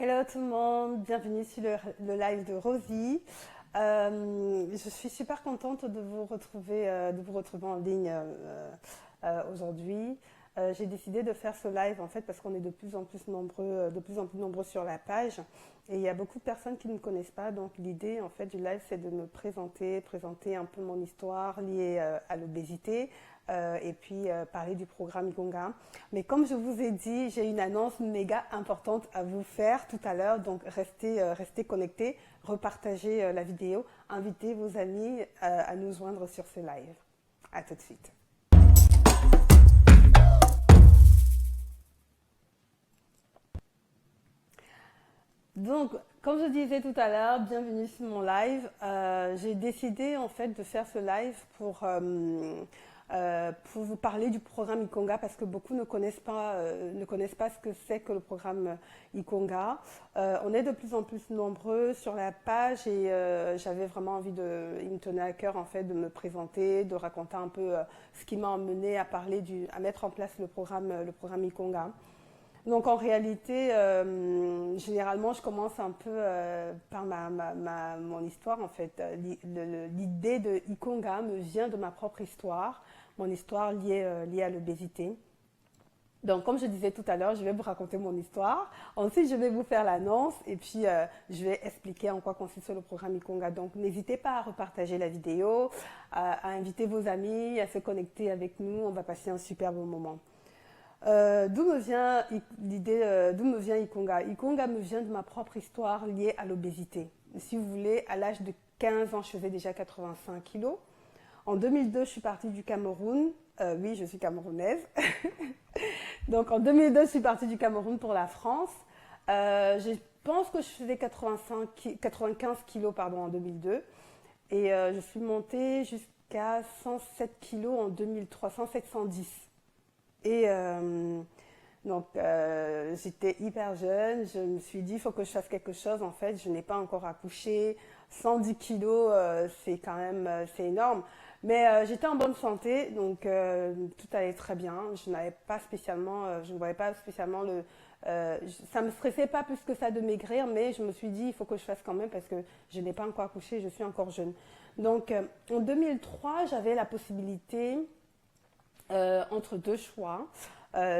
Hello tout le monde, bienvenue sur le live de Rosie. Je suis super contente de vous retrouver en ligne aujourd'hui. J'ai décidé de faire ce live en fait parce qu'on est de plus en plus nombreux sur la page et il y a beaucoup de personnes qui ne me connaissent pas. Donc l'idée en fait du live c'est de me présenter un peu mon histoire liée à l'obésité. Et puis parler du programme Ikonga. Mais comme je vous ai dit, j'ai une annonce méga importante à vous faire tout à l'heure, donc restez connectés, repartagez la vidéo, invitez vos amis à nous joindre sur ce live. À tout de suite. Donc, comme je disais tout à l'heure, bienvenue sur mon live. J'ai décidé en fait de faire ce live pour vous parler du programme Ikonga parce que beaucoup ne connaissent pas ce que c'est que le programme Ikonga. On est de plus en plus nombreux sur la page et j'avais vraiment envie il me tenait à cœur en fait de me présenter, de raconter un peu ce qui m'a emmené à mettre en place le programme Ikonga. Donc en réalité, généralement, je commence un peu par mon histoire en fait. L'idée de Ikonga me vient de ma propre histoire, mon histoire liée à l'obésité. Donc comme je disais tout à l'heure, je vais vous raconter mon histoire. Ensuite, je vais vous faire l'annonce et puis je vais expliquer en quoi consiste le programme Ikonga. Donc n'hésitez pas à repartager la vidéo, à inviter vos amis, à se connecter avec nous. On va passer un super bon moment. D'où me vient Ikonga? Ikonga me vient de ma propre histoire liée à l'obésité. Si vous voulez, à l'âge de 15 ans, je faisais déjà 85 kilos. En 2002, je suis partie du Cameroun. Oui, je suis camerounaise. Donc en 2002, je suis partie du Cameroun pour la France. Je pense que je faisais 95 kilos en 2002. Et je suis montée jusqu'à 107 kilos en 2003, 107, 110. Et donc, j'étais hyper jeune. Je me suis dit, il faut que je fasse quelque chose. En fait, je n'ai pas encore accouché. 110 kilos, c'est quand même c'est énorme. Mais j'étais en bonne santé, donc tout allait très bien. Je ne voyais pas spécialement ça me stressait pas plus que ça de maigrir, mais je me suis dit, il faut que je fasse quand même parce que je n'ai pas encore accouché, je suis encore jeune. Donc, en 2003, j'avais la possibilité entre deux choix,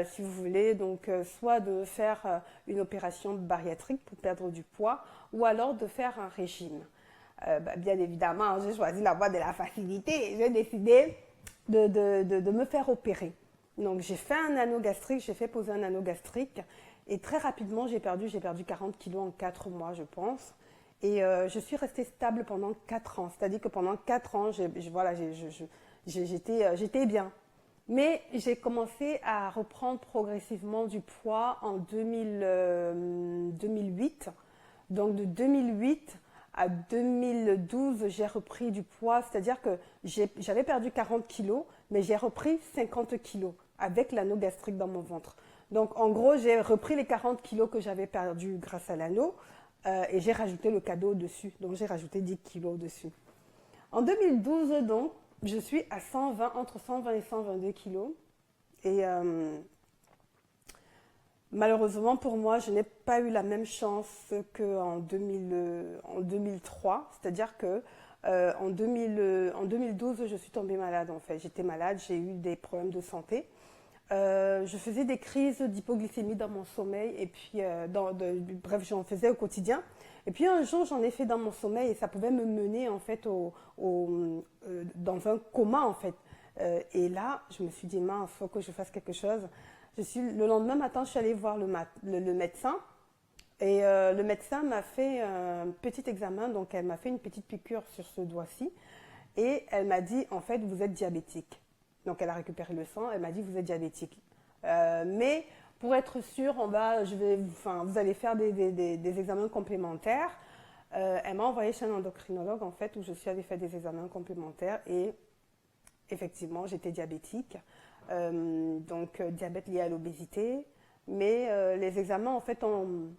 si vous voulez, donc soit de faire une opération bariatrique pour perdre du poids, ou alors de faire un régime. Bien évidemment, j'ai choisi la voie de la facilité et j'ai décidé de me faire opérer. Donc j'ai fait un anneau gastrique, j'ai fait poser un anneau gastrique et très rapidement j'ai perdu 40 kilos en 4 mois, je pense. Et je suis restée stable pendant 4 ans, c'est-à-dire que pendant 4 ans, j'étais bien. Mais j'ai commencé à reprendre progressivement du poids en 2008. Donc de 2008 à 2012, j'ai repris du poids, c'est-à-dire que j'avais perdu 40 kilos, mais j'ai repris 50 kilos avec l'anneau gastrique dans mon ventre. Donc en gros, j'ai repris les 40 kilos que j'avais perdus grâce à l'anneau et j'ai rajouté le cadeau dessus. Donc j'ai rajouté 10 kilos dessus. En 2012, donc, je suis à entre 120 et 122 kilos. Et malheureusement pour moi, je n'ai pas eu la même chance qu'en 2003. C'est-à-dire que en 2012, je suis tombée malade en fait. J'étais malade, j'ai eu des problèmes de santé. Je faisais des crises d'hypoglycémie dans mon sommeil et puis bref, j'en faisais au quotidien. Et puis un jour, j'en ai fait dans mon sommeil et ça pouvait me mener en fait dans un coma en fait. Et là, je me suis dit mince, faut que je fasse quelque chose. Le lendemain matin, je suis allée voir le médecin Et le médecin m'a fait un petit examen, donc elle m'a fait une petite piqûre sur ce doigt-ci. Et elle m'a dit, en fait, vous êtes diabétique. Donc elle a récupéré le sang, elle m'a dit, vous êtes diabétique. Mais pour être sûr, vous allez faire des examens complémentaires. Elle m'a envoyé chez un endocrinologue, en fait, où je suis allée faire des examens complémentaires. Et effectivement, j'étais diabétique. Donc diabète lié à l'obésité. Mais les examens, en fait, ont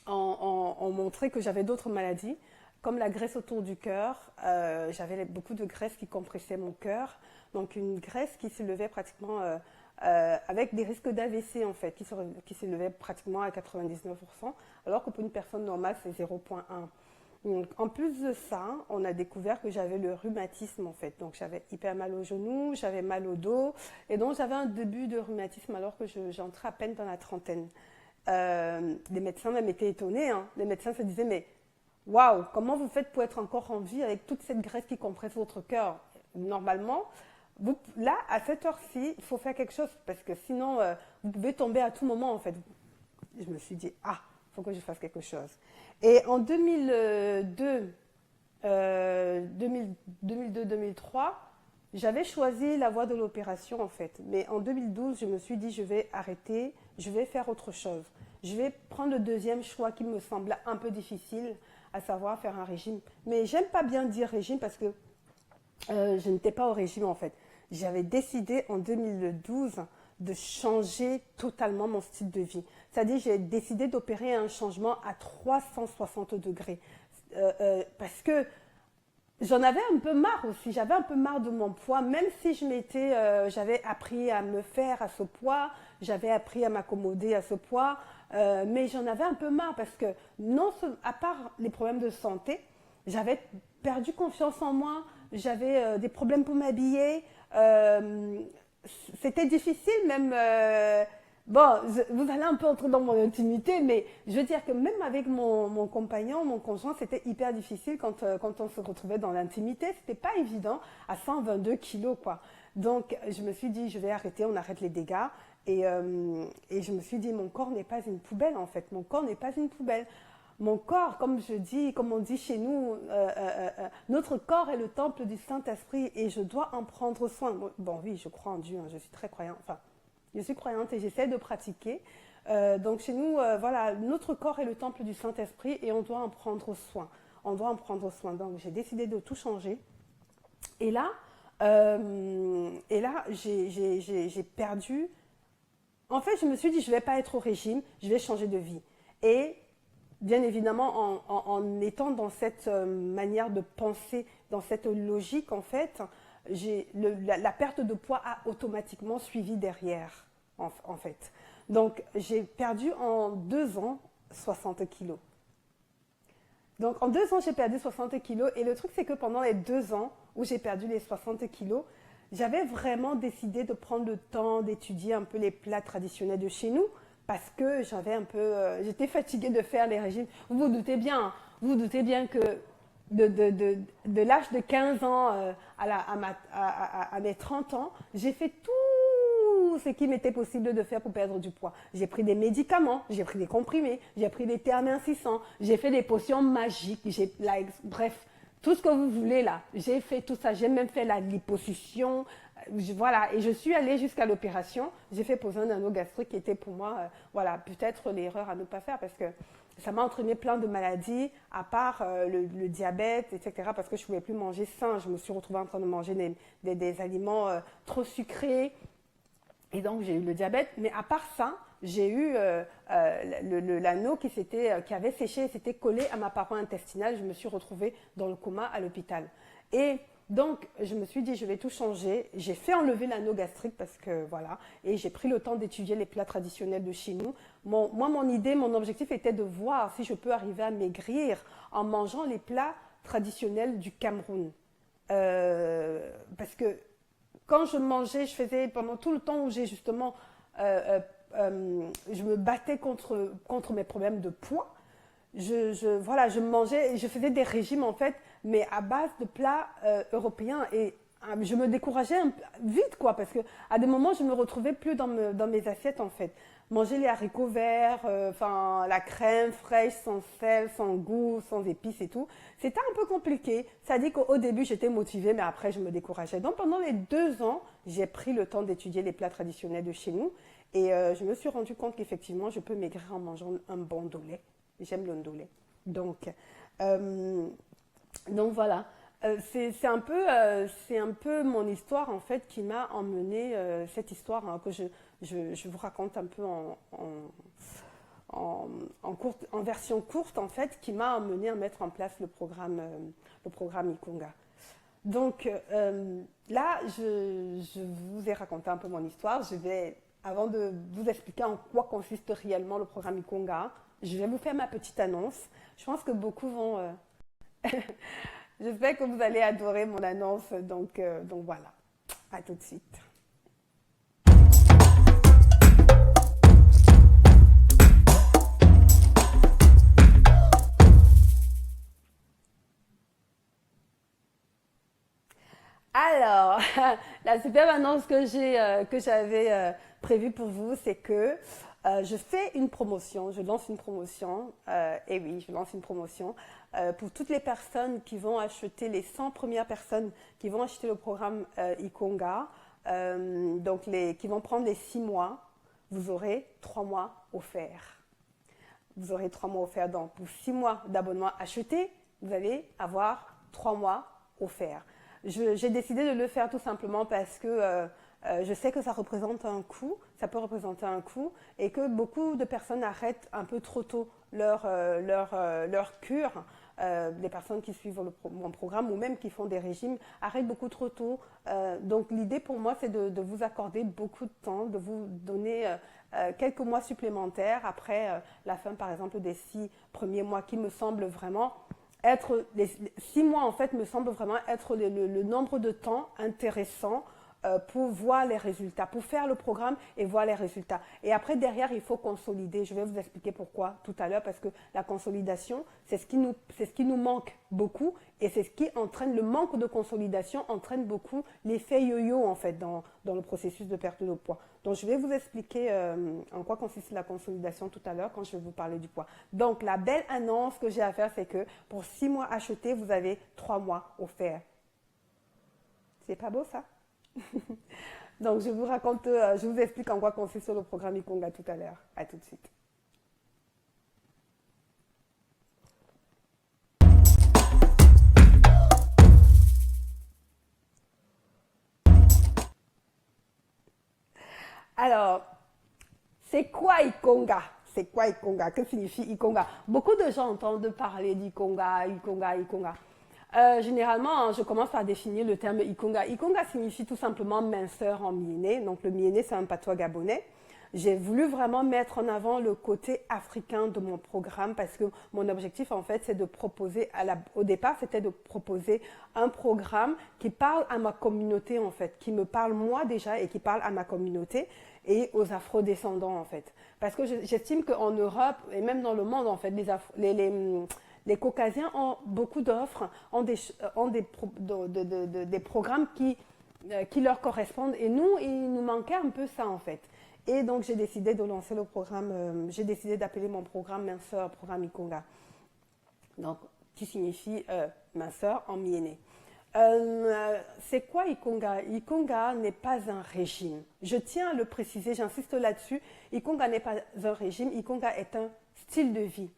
montré que j'avais d'autres maladies, comme la graisse autour du cœur. J'avais beaucoup de graisse qui compressait mon cœur, donc une graisse qui s'élevait pratiquement avec des risques d'AVC en fait, qui s'élevait pratiquement à 99%, alors que pour une personne normale, c'est 0,1. Donc, en plus de ça, on a découvert que j'avais le rhumatisme en fait. Donc j'avais hyper mal au genou, j'avais mal au dos, et donc j'avais un début de rhumatisme alors que j'entrais à peine dans la trentaine. Les médecins même étaient étonnés. Hein. Les médecins se disaient, mais waouh, comment vous faites pour être encore en vie avec toute cette graisse qui compresse votre cœur? Normalement, là, à cette heure-ci, il faut faire quelque chose parce que sinon, vous pouvez tomber à tout moment en fait. Je me suis dit, ah, il faut que je fasse quelque chose. Et en 2002-2003, j'avais choisi la voie de l'opération en fait. Mais en 2012, je me suis dit, je vais arrêter, je vais faire autre chose. Je vais prendre le deuxième choix qui me semble un peu difficile, à savoir faire un régime. Mais j'aime pas bien dire régime parce que je n'étais pas au régime en fait. J'avais décidé en 2012 de changer totalement mon style de vie. C'est-à-dire j'ai décidé d'opérer un changement à 360 degrés. Parce que j'en avais un peu marre aussi, j'avais un peu marre de mon poids, même si j'avais appris à me faire à ce poids, j'avais appris à m'accommoder à ce poids, mais j'en avais un peu marre parce que à part les problèmes de santé, j'avais perdu confiance en moi, j'avais des problèmes pour m'habiller, c'était difficile même. Bon, vous allez un peu entrer dans mon intimité, mais je veux dire que même avec mon compagnon, mon conjoint, c'était hyper difficile quand on se retrouvait dans l'intimité. C'était pas évident à 122 kilos, quoi. Donc, je me suis dit, je vais arrêter, on arrête les dégâts. Et je me suis dit, mon corps n'est pas une poubelle, en fait. Mon corps n'est pas une poubelle. Mon corps, comme on dit chez nous, notre corps est le temple du Saint-Esprit et je dois en prendre soin. Bon, oui, je crois en Dieu, hein, je suis très croyante. Enfin, je suis croyante et j'essaie de pratiquer. Donc chez nous, voilà, notre corps est le temple du Saint-Esprit et on doit en prendre soin. On doit en prendre soin. Donc j'ai décidé de tout changer. Et là, j'ai perdu. En fait, je me suis dit, je ne vais pas être au régime, je vais changer de vie. Et bien évidemment, en étant dans cette manière de penser, dans cette logique, en fait, la perte de poids a automatiquement suivi derrière, en fait. Donc, j'ai perdu en 2 ans 60 kilos. Donc, en 2 ans, j'ai perdu 60 kilos. Et le truc, c'est que pendant les 2 ans où j'ai perdu les 60 kilos, j'avais vraiment décidé de prendre le temps d'étudier un peu les plats traditionnels de chez nous parce que j'étais fatiguée de faire les régimes. Vous vous doutez bien que de l'âge de 15 ans à mes 30 ans, j'ai fait tout ce qu'il m'était possible de faire pour perdre du poids. J'ai pris des médicaments, j'ai pris des comprimés, j'ai pris des thés amincissants, j'ai fait des potions magiques, bref, tout ce que vous voulez là. J'ai fait tout ça, j'ai même fait la liposuction, voilà, et je suis allée jusqu'à l'opération. J'ai fait poser un anneau gastrique qui était pour moi, voilà, peut-être l'erreur à ne pas faire parce que ça m'a entraîné plein de maladies, à part le diabète, etc. Parce que je ne pouvais plus manger sain. Je me suis retrouvée en train de manger des aliments trop sucrés. Et donc, j'ai eu le diabète. Mais à part ça, j'ai eu l'anneau qui avait séché et s'était collé à ma paroi intestinale. Je me suis retrouvée dans le coma à l'hôpital. Et donc, je me suis dit, je vais tout changer. J'ai fait enlever l'anneau gastrique parce que voilà. Et j'ai pris le temps d'étudier les plats traditionnels de chez nous. Mon objectif était de voir si je peux arriver à maigrir en mangeant les plats traditionnels du Cameroun. Parce que quand je mangeais, je faisais pendant tout le temps où j'ai justement, je me battais contre mes problèmes de poids. Je mangeais, je faisais des régimes en fait, mais à base de plats européens. Et je me décourageais vite, quoi, parce que à des moments, je me retrouvais plus dans mes assiettes, en fait. Manger les haricots verts, enfin, la crème fraîche, sans sel, sans goût, sans épices et tout, c'était un peu compliqué. Ça dit qu'au début, j'étais motivée, mais après, je me décourageais. Donc, pendant les 2 ans, j'ai pris le temps d'étudier les plats traditionnels de chez nous. Et je me suis rendu compte qu'effectivement, je peux maigrir en mangeant un bon ndolé. J'aime le ndolé. Euh, donc voilà. C'est un peu mon histoire en fait qui m'a emmené cette histoire hein, que je vous raconte un peu en version courte en fait qui m'a emmené à mettre en place le programme Ikonga. Donc là, je vous ai raconté un peu mon histoire. Avant de vous expliquer en quoi consiste réellement le programme Ikonga, je vais vous faire ma petite annonce. Je pense que beaucoup vont J'espère que vous allez adorer mon annonce. Donc voilà, à tout de suite. Alors, la superbe annonce que j'avais prévue pour vous, c'est que je fais une promotion, je lance une promotion, et oui, je lance une promotion pour toutes les personnes qui vont acheter, les 100 premières personnes qui vont acheter le programme Ikonga, qui vont prendre les 6 mois, vous aurez 3 mois offerts. Vous aurez 3 mois offerts, donc pour 6 mois d'abonnement acheté, vous allez avoir 3 mois offerts. J'ai décidé de le faire tout simplement parce que je sais que ça représente un coût, ça peut représenter un coût, et que beaucoup de personnes arrêtent un peu trop tôt leur cure. Les personnes qui suivent mon programme ou même qui font des régimes arrêtent beaucoup trop tôt. Donc l'idée pour moi, c'est de vous accorder beaucoup de temps, de vous donner quelques mois supplémentaires après la fin, par exemple, des 6 premiers mois qui me semblent vraiment être, les 6 mois en fait me semble vraiment être le nombre de temps intéressant pour voir les résultats, pour faire le programme et voir les résultats. Et après, derrière, il faut consolider. Je vais vous expliquer pourquoi tout à l'heure, parce que la consolidation, c'est ce qui nous manque beaucoup et c'est ce qui entraîne, le manque de consolidation entraîne beaucoup l'effet yo-yo, en fait, dans le processus de perte de poids. Donc, je vais vous expliquer en quoi consiste la consolidation tout à l'heure quand je vais vous parler du poids. Donc, la belle annonce que j'ai à faire, c'est que pour 6 mois achetés, vous avez 3 mois offerts. C'est pas beau, ça? Donc, je vous explique en quoi consiste le programme Ikonga tout à l'heure. À tout de suite. Alors, c'est quoi Ikonga? C'est quoi Ikonga? Que signifie Ikonga? Beaucoup de gens entendent parler d'Ikonga, Ikonga, Ikonga. Généralement, hein, je commence par définir le terme Ikonga. Ikonga signifie tout simplement minceur en myéné. Donc le myéné, c'est un patois gabonais. J'ai voulu vraiment mettre en avant le côté africain de mon programme parce que mon objectif, en fait, c'est de proposer, au départ, c'était de proposer un programme qui parle à ma communauté, en fait, qui me parle moi déjà et qui parle à ma communauté et aux afro-descendants, en fait. Parce que j'estime qu'en Europe et même dans le monde, en fait, les Caucasiens ont beaucoup d'offres, ont des programmes qui leur correspondent. Et nous, il nous manquait un peu ça, en fait. Et donc, j'ai décidé de lancer le programme, j'ai décidé d'appeler mon programme minceur, programme Ikonga. Donc, qui signifie minceur en myéné. C'est quoi Ikonga? Ikonga n'est pas un régime. Je tiens à le préciser, j'insiste là-dessus. Ikonga n'est pas un régime, Ikonga est un style de vie.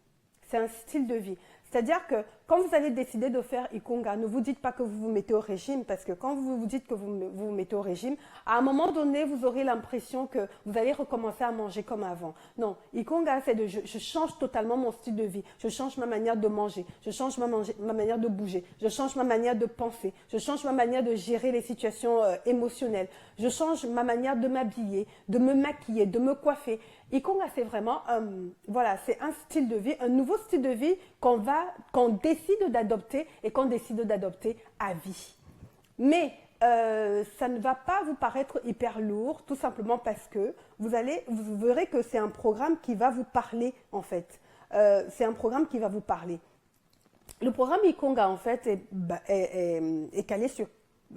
C'est un style de vie. C'est-à-dire que quand vous allez décider de faire Ikonga, ne vous dites pas que vous vous mettez au régime, parce que quand vous vous dites que vous mettez au régime, à un moment donné, vous aurez l'impression que vous allez recommencer à manger comme avant. Non, Ikonga, c'est je change totalement mon style de vie. Je change ma manière de manger, je change ma manière de bouger, je change ma manière de penser, je change ma manière de gérer les situations émotionnelles, je change ma manière de m'habiller, de me maquiller, de me coiffer. Ikonga, c'est vraiment c'est un style de vie, un nouveau style de vie qu'on décide d'adopter et qu'on décide d'adopter à vie. Mais ça ne va pas vous paraître hyper lourd, tout simplement parce que vous verrez que c'est un programme qui va vous parler, en fait. C'est un programme qui va vous parler. Le programme Ikonga, en fait, est calé sur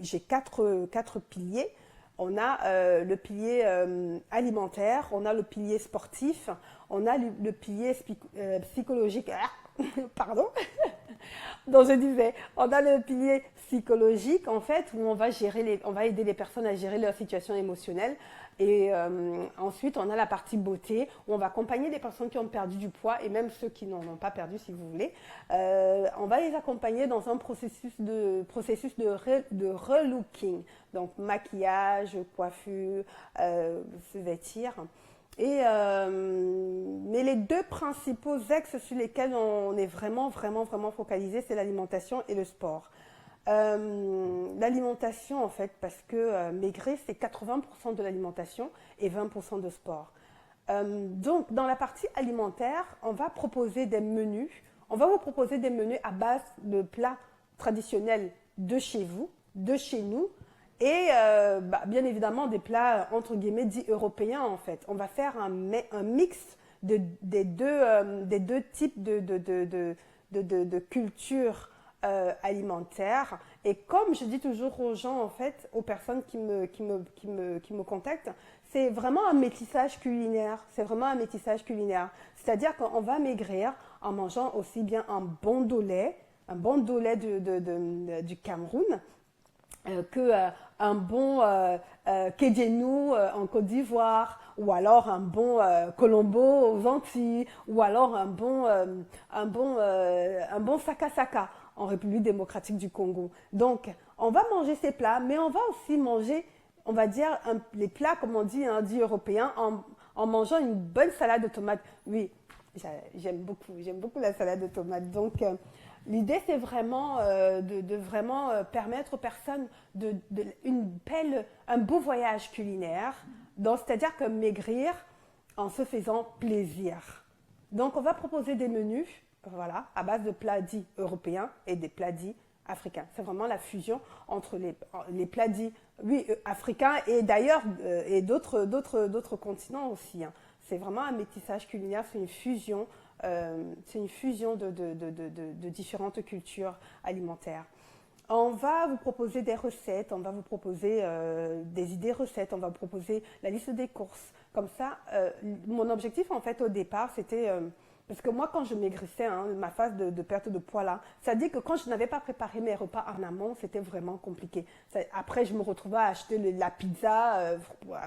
j'ai quatre piliers. On a le pilier alimentaire, on a le pilier sportif, on a le pilier psychologique. Pardon. Donc je disais, on a le pilier psychologique en fait où on va aider les personnes à gérer leur situation émotionnelle. Et ensuite, on a la partie beauté où on va accompagner les personnes qui ont perdu du poids et même ceux qui n'en ont pas perdu, si vous voulez. On va les accompagner dans un processus de relooking, donc maquillage, coiffure, se vêtir. Mais les deux principaux axes sur lesquels on est vraiment focalisé, c'est l'alimentation et le sport. L'alimentation en fait, parce que maigrir c'est 80% de l'alimentation et 20% de sport. Donc dans la partie alimentaire, on va proposer des menus. On va vous proposer des menus à base de plats traditionnels de chez vous, de chez nous, et bien évidemment des plats entre guillemets dits européens en fait. On va faire un mix des deux types de cultures alimentaires. Et comme je dis toujours aux gens en fait, aux personnes qui me contactent, c'est vraiment un métissage culinaire. C'est vraiment un métissage culinaire. C'est-à-dire qu'on va maigrir en mangeant aussi bien un bon dolé du Cameroun, un bon Kédjenou en Côte d'Ivoire, ou alors un bon Colombo aux Antilles, ou alors un bon Saka Saka en République démocratique du Congo. Donc, on va manger ces plats, mais on va aussi manger, on va dire, les plats, comme on dit, dit européens, en mangeant une bonne salade de tomates. Oui, j'aime beaucoup la salade de tomates. Donc, l'idée, c'est vraiment de vraiment permettre aux personnes un beau voyage culinaire. C'est-à-dire que maigrir en se faisant plaisir. Donc, on va proposer des menus, voilà, à base de plats dits européens et des plats dits africains. C'est vraiment la fusion entre les plats dits, oui, africains et d'ailleurs et d'autres continents aussi. Hein. C'est vraiment un métissage culinaire, c'est une fusion de différentes cultures alimentaires. On va vous proposer des recettes, on va vous proposer des idées recettes, on va vous proposer la liste des courses. Comme ça, mon objectif en fait au départ, c'était parce que moi, quand je maigrissais, ma phase de perte de poids là, ça dit que quand je n'avais pas préparé mes repas en amont, c'était vraiment compliqué. Après, je me retrouvais à acheter la pizza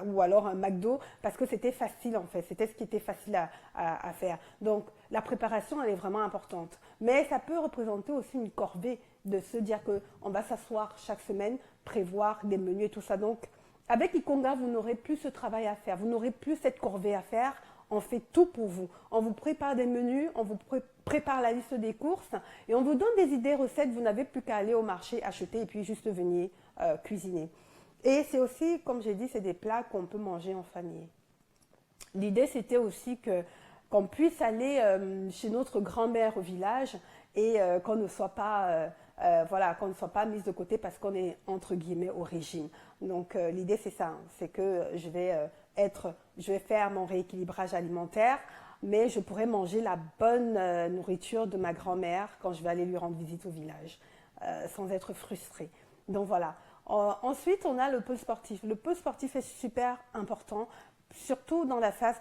ou alors un McDo parce que c'était facile en fait. C'était ce qui était facile à faire. Donc, la préparation, elle est vraiment importante. Mais ça peut représenter aussi une corvée de se dire qu'on va s'asseoir chaque semaine, prévoir des menus et tout ça. Donc, avec Ikonga, vous n'aurez plus ce travail à faire. Vous n'aurez plus cette corvée à faire. On fait tout pour vous. On vous prépare des menus, on vous prépare la liste des courses et on vous donne des idées recettes. Vous n'avez plus qu'à aller au marché, acheter et puis juste venir cuisiner. Et c'est aussi, comme j'ai dit, c'est des plats qu'on peut manger en famille. L'idée, c'était aussi qu'on puisse aller chez notre grand-mère au village et qu'on ne soit pas... qu'on ne soit pas mise de côté parce qu'on est entre guillemets au régime. Donc l'idée c'est ça, c'est que je vais faire mon rééquilibrage alimentaire, mais je pourrais manger la bonne nourriture de ma grand-mère quand je vais aller lui rendre visite au village, sans être frustrée. Donc voilà. Ensuite, on a le pôle sportif. Le pôle sportif est super important, surtout dans la phase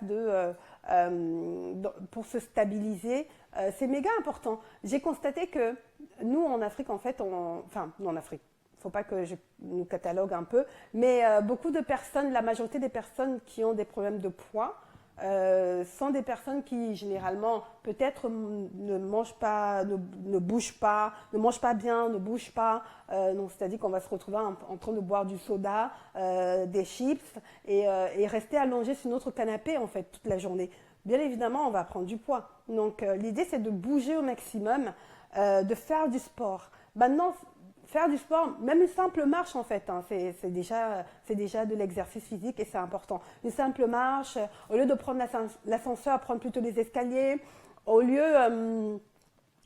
pour se stabiliser. C'est méga important. J'ai constaté que nous, en Afrique, en fait, nous en Afrique, il ne faut pas que je nous catalogue un peu, mais beaucoup de personnes, la majorité des personnes qui ont des problèmes de poids sont des personnes qui, généralement, peut-être ne mangent pas, ne bougent pas, ne mangent pas bien, ne bougent pas. Donc, c'est-à-dire qu'on va se retrouver en train de boire du soda, des chips et rester allongé sur notre canapé, en fait, toute la journée. Bien évidemment, on va prendre du poids. Donc, l'idée, c'est de bouger au maximum, de faire du sport. Maintenant, faire du sport, même une simple marche en fait, c'est déjà de l'exercice physique et c'est important. Une simple marche, au lieu de prendre l'ascenseur, prendre plutôt les escaliers, au lieu,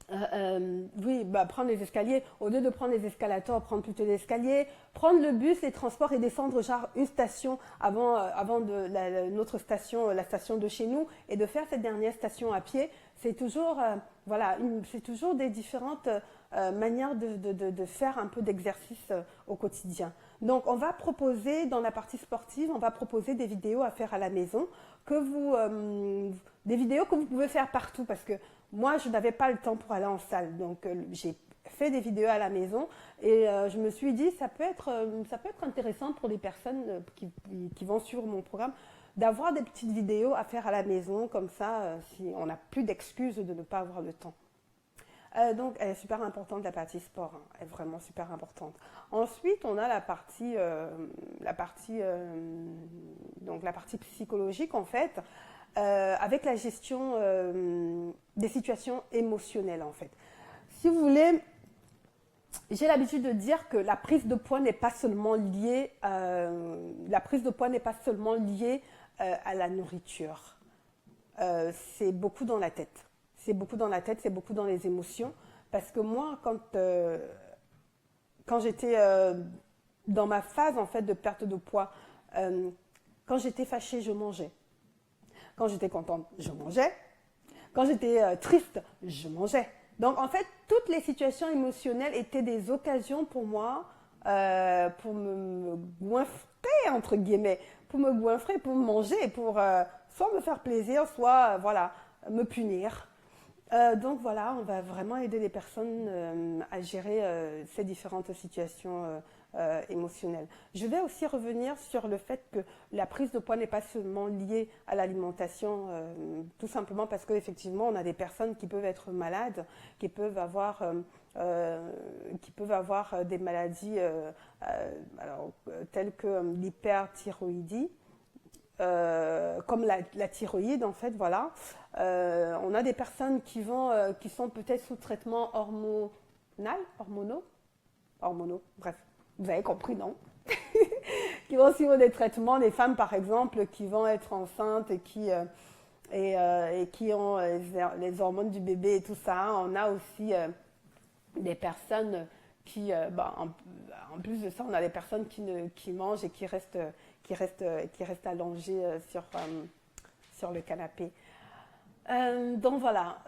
prendre les escaliers, au lieu de prendre les escalators, prendre plutôt les escaliers, prendre le bus, les transports et descendre genre une station avant notre station, la station de chez nous, et de faire cette dernière station à pied, c'est toujours, voilà, c'est toujours des différentes manières de faire un peu d'exercice au quotidien. Donc, on va proposer dans la partie sportive, on va proposer des vidéos à faire à la maison, des vidéos que vous pouvez faire partout, parce que moi, je n'avais pas le temps pour aller en salle. Donc, j'ai fait des vidéos à la maison et je me suis dit, ça peut être intéressant pour les personnes qui vont suivre mon programme d'avoir des petites vidéos à faire à la maison, comme ça, si on n'a plus d'excuses de ne pas avoir le temps. Donc, elle est super importante, la partie sport, hein. Elle est vraiment super importante. Ensuite, on a donc la partie psychologique, en fait, avec la gestion des situations émotionnelles, en fait. Si vous voulez, j'ai l'habitude de dire que la prise de poids n'est pas seulement liée, à la nourriture. C'est beaucoup dans la tête. C'est beaucoup dans la tête, c'est beaucoup dans les émotions. Parce que moi, quand j'étais dans ma phase en fait de perte de poids, quand j'étais fâchée, je mangeais. Quand j'étais contente, je mangeais. Quand j'étais triste, je mangeais. Donc en fait, toutes les situations émotionnelles étaient des occasions pour moi pour me goinfrer, entre guillemets, pour me goinfrer, pour manger, pour soit me faire plaisir, soit voilà, me punir. Donc voilà, on va vraiment aider les personnes à gérer ces différentes situations émotionnelles. Je vais aussi revenir sur le fait que la prise de poids n'est pas seulement liée à l'alimentation, tout simplement parce qu'effectivement, on a des personnes qui peuvent être malades, qui peuvent avoir des maladies telles que l'hyperthyroïdie. Comme la thyroïde en fait, voilà. On a des personnes qui sont peut-être sous traitement hormonaux, bref, vous avez compris, non? Qui vont suivre des traitements, des femmes par exemple qui vont être enceintes et qui ont les hormones du bébé et tout ça. On a aussi des personnes en plus de ça, on a des personnes qui mangent et qui restent allongées sur le canapé. Donc voilà,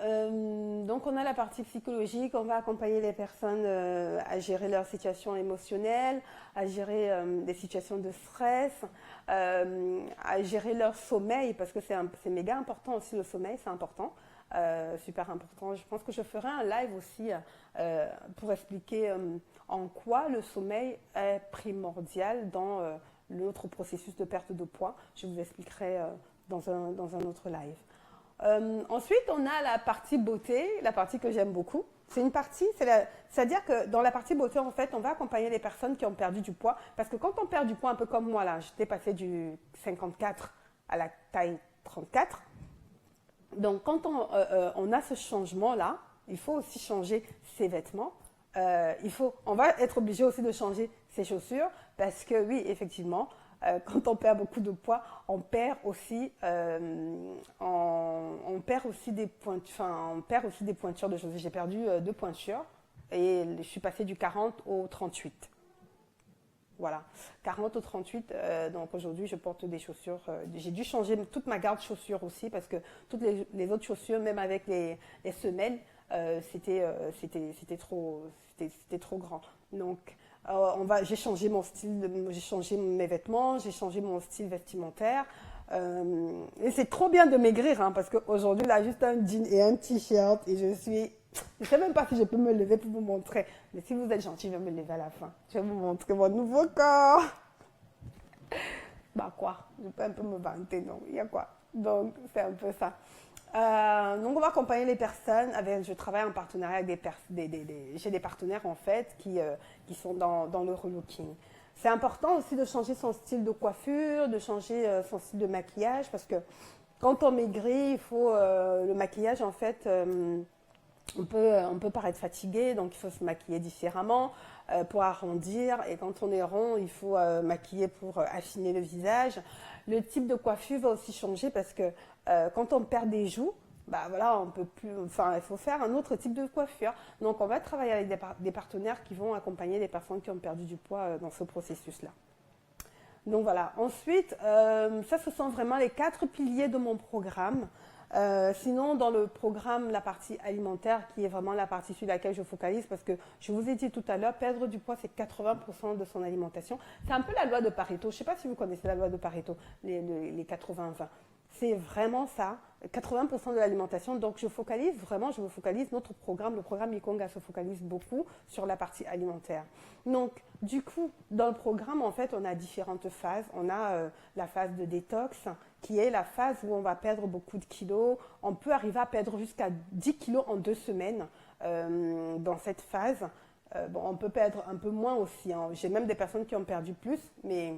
donc on a la partie psychologique, on va accompagner les personnes à gérer leur situation émotionnelle, à gérer des situations de stress, à gérer leur sommeil, parce que c'est méga important aussi, le sommeil, c'est important. Super important. Je pense que je ferai un live aussi pour expliquer en quoi le sommeil est primordial dans l'autre processus de perte de poids. Je vous expliquerai dans un autre live. Ensuite, on a la partie beauté, la partie que j'aime beaucoup. C'est une partie, c'est-à-dire que dans la partie beauté, en fait, on va accompagner les personnes qui ont perdu du poids. Parce que quand on perd du poids, un peu comme moi, là, j'étais passée du 54 à la taille 34. Donc, quand on a ce changement-là, il faut aussi changer ses vêtements. On va être obligé aussi de changer ses chaussures parce que oui, effectivement, quand on perd beaucoup de poids, on perd aussi des pointures de chaussures. J'ai perdu 2 pointures et je suis passée du 40 au 38. Voilà, 40 au 38, donc aujourd'hui je porte des chaussures, j'ai dû changer toute ma garde chaussures aussi parce que toutes les autres chaussures, même avec les semelles, c'était trop grand. Donc j'ai changé mon style, j'ai changé mes vêtements, j'ai changé mon style vestimentaire. Et c'est trop bien de maigrir hein, parce qu'aujourd'hui là juste un jean et un t-shirt et je ne sais même pas si je peux me lever pour vous montrer. Mais si vous êtes gentil, je vais me lever à la fin. Je vais vous montrer mon nouveau corps. Bah quoi, je peux un peu me vanter, non? Il y a quoi? Donc c'est un peu ça. Donc on va accompagner les personnes. Je travaille en partenariat avec j'ai des partenaires en fait qui sont dans le relooking. C'est important aussi de changer son style de coiffure, de changer son style de maquillage parce que quand on maigrit, il faut le maquillage en fait. On peut paraître fatigué, donc il faut se maquiller différemment pour arrondir. Et quand on est rond, il faut maquiller pour affiner le visage. Le type de coiffure va aussi changer parce que quand on perd des joues, bah voilà, on peut plus. Enfin, il faut faire un autre type de coiffure. Donc, on va travailler avec des partenaires qui vont accompagner les personnes qui ont perdu du poids dans ce processus-là. Donc voilà. Ensuite, ça, ce sont vraiment les 4 piliers de mon programme. Sinon, dans le programme, la partie alimentaire, qui est vraiment la partie sur laquelle je focalise, parce que je vous ai dit tout à l'heure, perdre du poids, c'est 80% de son alimentation. C'est un peu la loi de Pareto. Je ne sais pas si vous connaissez la loi de Pareto, les 80-20. C'est vraiment ça, 80% de l'alimentation. Donc, je me focalise, notre programme, le programme Ikonga se focalise beaucoup sur la partie alimentaire. Donc, du coup, dans le programme, en fait, on a différentes phases. On a la phase de détox, qui est la phase où on va perdre beaucoup de kilos. On peut arriver à perdre jusqu'à 10 kilos en 2 semaines dans cette phase. Bon, on peut perdre un peu moins aussi, hein. J'ai même des personnes qui ont perdu plus, mais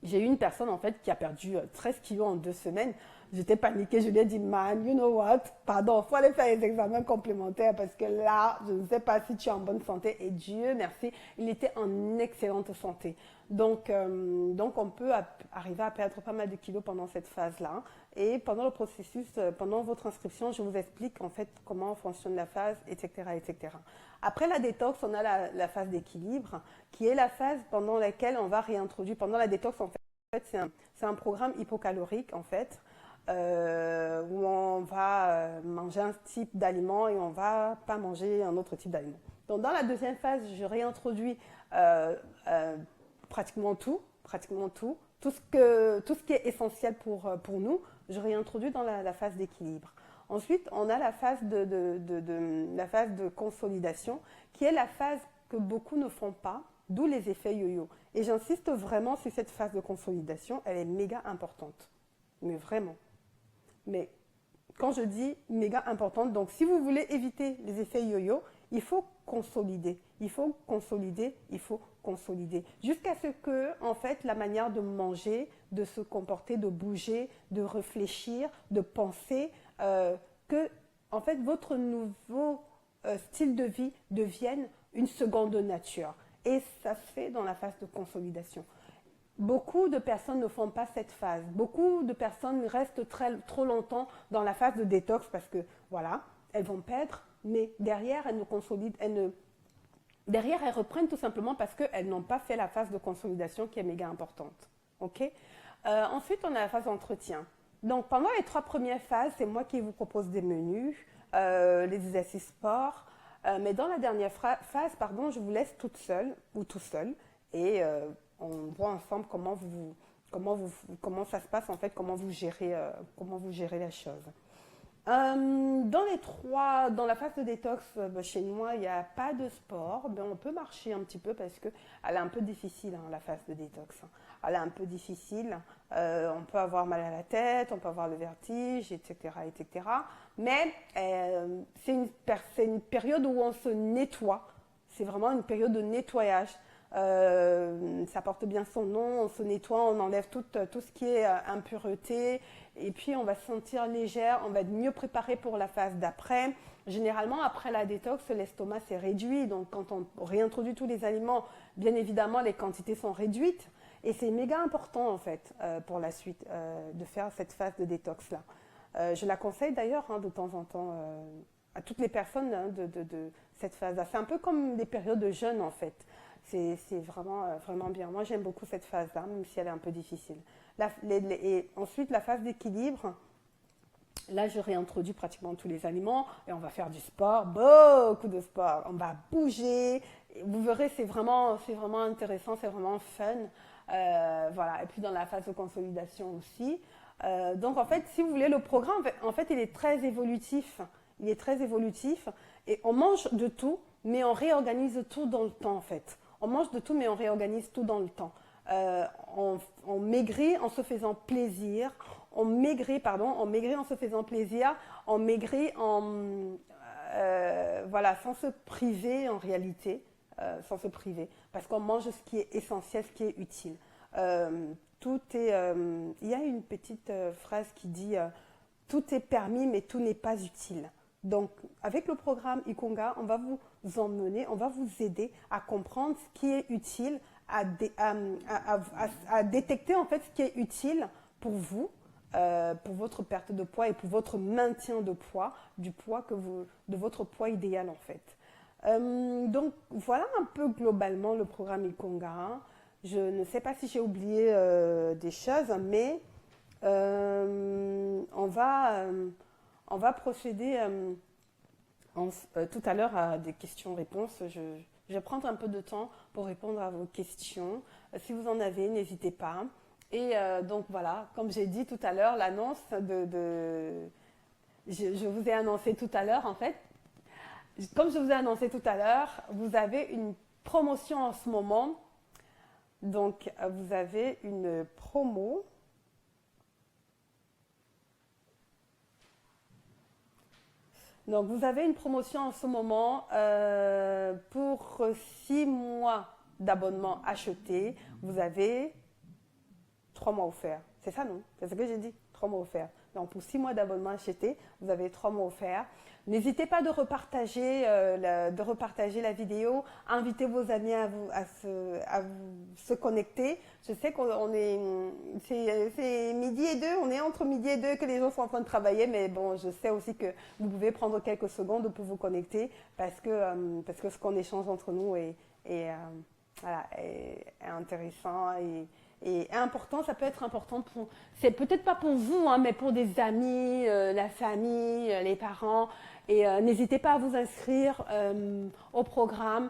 j'ai eu une personne en fait qui a perdu 13 kilos en 2 semaines. J'étais paniquée, je lui ai dit, man, you know what, pardon, il faut aller faire les examens complémentaires parce que là, je ne sais pas si tu es en bonne santé. Et Dieu merci, il était en excellente santé. Donc on peut arriver à perdre pas mal de kilos pendant cette phase-là. Et pendant le processus, pendant votre inscription, je vous explique en fait comment fonctionne la phase, etc., etc. Après la détox, on a la phase d'équilibre, qui est la phase pendant laquelle on va réintroduire. Pendant la détox, en fait, c'est un programme hypocalorique, en fait, où on va manger un type d'aliment et on ne va pas manger un autre type d'aliment. Donc, dans la deuxième phase, je réintroduis pratiquement tout, tout ce qui est essentiel pour nous, je réintroduis dans la phase d'équilibre. Ensuite, on a la phase la phase de consolidation, qui est la phase que beaucoup ne font pas, d'où les effets yo-yo. Et j'insiste vraiment sur cette phase de consolidation, elle est méga importante. Mais vraiment. Mais quand je dis méga importante, donc si vous voulez éviter les effets yo-yo, il faut consolider. Il faut consolider, il faut consolider. Jusqu'à ce que, en fait, la manière de manger, de se comporter, de bouger, de réfléchir, de penser, que, en fait, votre nouveau style de vie devienne une seconde nature. Et ça se fait dans la phase de consolidation. Beaucoup de personnes ne font pas cette phase. Beaucoup de personnes restent trop longtemps dans la phase de détox parce que, voilà, elles vont perdre, mais derrière, elles ne consolident, derrière, elles reprennent tout simplement parce qu'elles n'ont pas fait la phase de consolidation qui est méga importante. Okay. Ensuite, on a la phase d'entretien. Donc, pendant les 3 premières phases, c'est moi qui vous propose des menus, les exercices sport. Mais dans la dernière phase, pardon, je vous laisse toute seule ou tout seul et on voit ensemble comment ça se passe en fait, comment vous gérez la chose. Dans la phase de détox, chez moi, il n'y a pas de sport. Ben, on peut marcher un petit peu parce qu'elle est un peu difficile, hein, la phase de détox. Elle est un peu difficile. On peut avoir mal à la tête, on peut avoir le vertige, etc., etc. Mais c'est une période où on se nettoie. C'est vraiment une période de nettoyage. Ça porte bien son nom, on se nettoie, on enlève tout ce qui est impureté et puis on va se sentir légère, on va être mieux préparé pour la phase d'après. Généralement, après la détox, l'estomac s'est réduit, donc quand on réintroduit tous les aliments, bien évidemment, les quantités sont réduites et c'est méga important en fait pour la suite de faire cette phase de détox-là. Je la conseille d'ailleurs de temps en temps à toutes les personnes de cette phase-là. C'est un peu comme des périodes de jeûne en fait. C'est vraiment, vraiment bien. Moi, j'aime beaucoup cette phase-là, même si elle est un peu difficile. Et ensuite, la phase d'équilibre, là, je réintroduis pratiquement tous les aliments et on va faire du sport, beaucoup de sport. On va bouger. Vous verrez, c'est vraiment intéressant, c'est vraiment fun. Voilà. Et puis, dans la phase de consolidation aussi. Donc, en fait, si vous voulez, le programme, en fait, il est très évolutif. Il est très évolutif et on mange de tout, mais on réorganise tout dans le temps, en fait. On mange de tout, mais on réorganise tout dans le temps. On maigrit en se faisant plaisir. On maigrit en se faisant plaisir. On maigrit voilà, sans se priver en réalité. Sans se priver. Parce qu'on mange ce qui est essentiel, ce qui est utile. Il y a une petite phrase qui dit tout est permis, mais tout n'est pas utile. Donc, avec le programme Ikonga, on va vous emmener, on va vous aider à comprendre ce qui est utile, à détecter en fait ce qui est utile pour vous, pour votre perte de poids et pour votre maintien de poids, de votre poids idéal en fait. Donc, voilà un peu globalement le programme Ikonga. Je ne sais pas si j'ai oublié des choses, mais On va procéder tout à l'heure à des questions-réponses. Je vais prendre un peu de temps pour répondre à vos questions. Si vous en avez, n'hésitez pas. Et donc voilà, comme j'ai dit tout à l'heure, l'annonce je vous ai annoncé tout à l'heure en fait. Comme je vous ai annoncé tout à l'heure, vous avez une promotion en ce moment. Donc vous avez une promo. Donc, vous avez une promotion en ce moment pour 6 mois d'abonnement acheté. Vous avez 3 mois offerts. C'est ça, non? C'est ce que j'ai dit, 3 mois offerts. Donc, pour 6 mois d'abonnement acheté, vous avez 3 mois offerts. N'hésitez pas de repartager la vidéo, invitez vos amis à se connecter. Je sais c'est midi et 2, on est entre midi et 2 que les gens sont en train de travailler, mais bon, je sais aussi que vous pouvez prendre quelques secondes pour vous connecter parce que ce qu'on échange entre nous voilà, est intéressant et important. Ça peut être important c'est peut-être pas pour vous, hein, mais pour des amis, la famille, les parents. Et n'hésitez pas à vous inscrire au programme